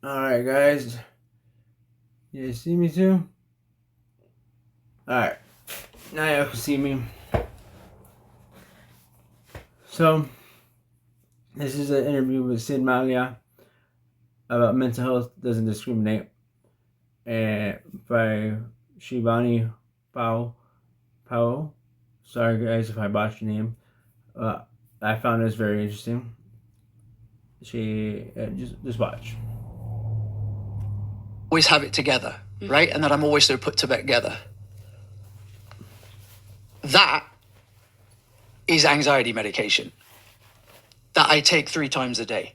Alright, guys. You see me too? Alright. Now you can see me. So, this is an interview with Sid Malia about mental health doesn't discriminate. And by Shivani Powell. Sorry, guys, if I botched your name. I found this very interesting. Just watch. Always have it together, right? And that I'm always so put together. That is anxiety medication that I take 3 times a day,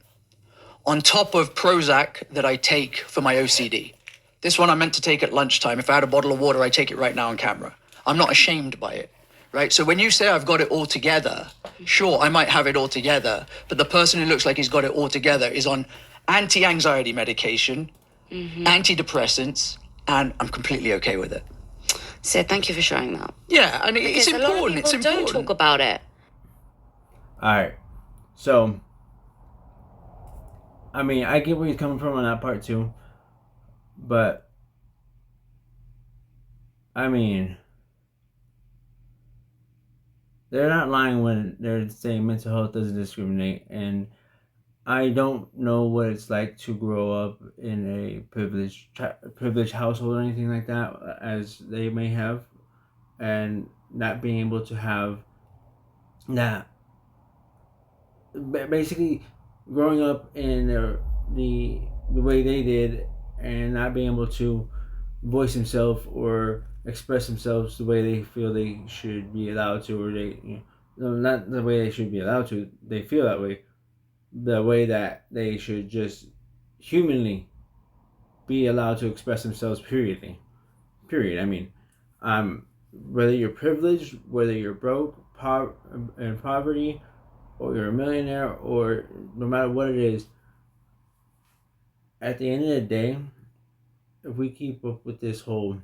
on top of Prozac that I take for my OCD. This one I meant to take at lunchtime. If I had a bottle of water, I take it right now on camera. I'm not ashamed by it, right? So when you say I've got it all together, sure, I might have it all together, but the person who looks like he's got it all together is on anti-anxiety medication, antidepressants, and I'm completely okay with it. Sid, thank you for showing that. Yeah, and it's Because a lot of important. people It's important. don't talk about it. Alright. So, I mean, I get where he's coming from on that part too. But, I mean, they're not lying when they're saying mental health doesn't discriminate. And I don't know what it's like to grow up in a privileged household or anything like that, as they may have, and not being able to have that. Basically, growing up in the way they did, and not being able to voice themselves or express themselves the way they feel they should be allowed to, or not the way they should be allowed to. They feel that way, the way that they should just humanly be allowed to express themselves. Period. I mean, whether you're privileged, whether you're broke, in poverty, or you're a millionaire, or no matter what it is, at the end of the day, if we keep up with this whole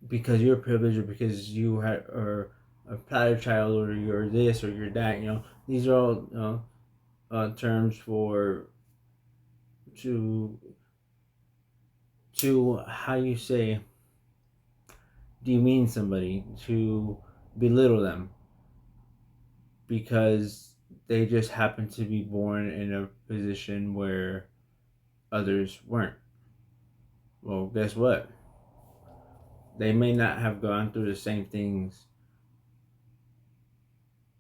because you're privileged or because you are a platter child or you're this or you're that, these are all terms for to how you say demean somebody, to belittle them because they just happen to be born in a position where others weren't. Well, guess what? They may not have gone through the same things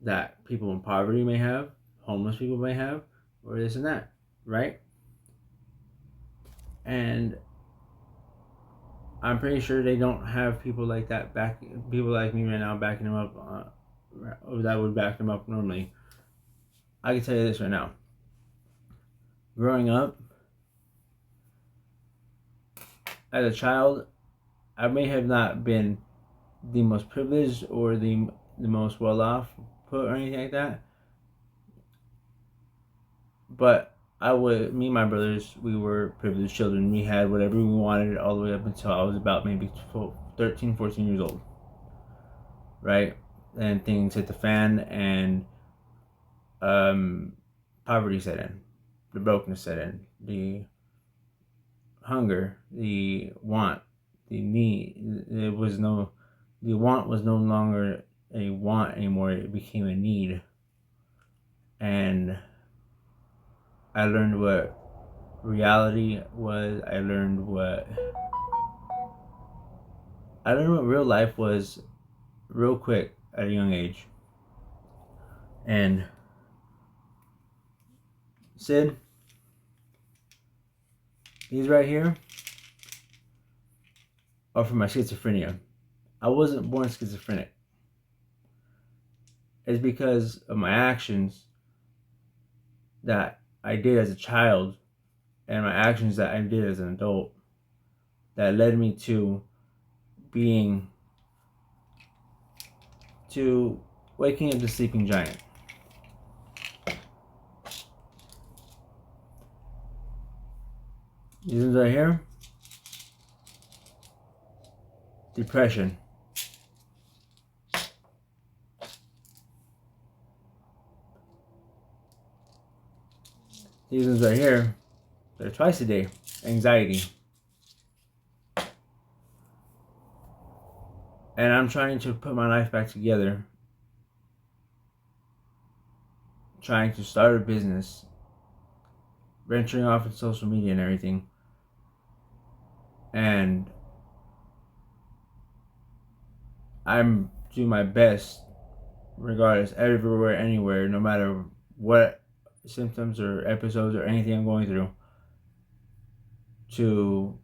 that people in poverty may have, homeless people may have, or this and that, right? And I'm pretty sure they don't have people like that people like me right now backing them up, that would back them up normally. I can tell you this right now. Growing up, as a child, I may have not been the most privileged or the most well off put or anything like that, but me and my brothers, we were privileged children. We had whatever we wanted all the way up until I was about maybe 13, 14 years old, right? And things hit the fan, and poverty set in, the brokenness set in, the hunger, the want, the need. The want was no longer a want anymore. It became a need, and I learned what reality was. I learned what real life was real quick at a young age. And Sid, these right here are for my schizophrenia. I wasn't born schizophrenic. It's because of my actions that I did as a child and my actions that I did as an adult that led me to waking up the sleeping giant. These ones right here, depression. These ones right here, or twice a day, anxiety. And I'm trying to put my life back together. Trying to start a business. Venturing off in social media and everything. And I'm doing my best, regardless, everywhere, anywhere, no matter what symptoms or episodes or anything I'm going through, to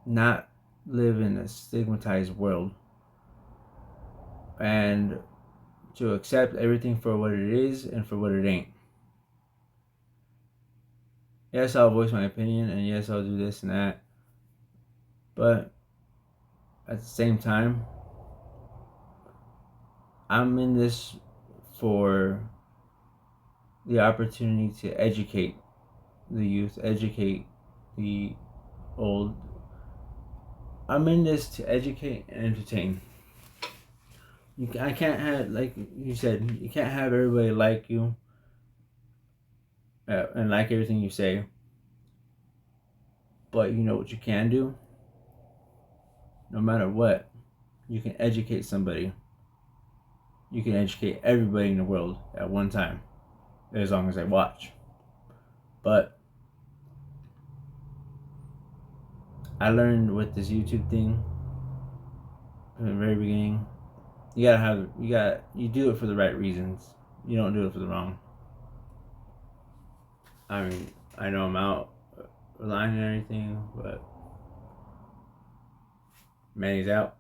not live in a stigmatized world and to accept everything for what it is and for what it ain't. Yes, I'll voice my opinion, and yes, I'll do this and that, but at the same time, I'm in this for the opportunity to educate the youth, educate the old. I'm in this to educate and entertain. I can't have, like you said, you can't have everybody like you and like everything you say. But you know what you can do? No matter what, you can educate somebody. You can educate everybody in the world at one time, as long as they watch. But I learned with this YouTube thing from the very beginning, you do it for the right reasons. You don't do it for the wrong. I mean, I know I'm out of line and everything, but Manny's out.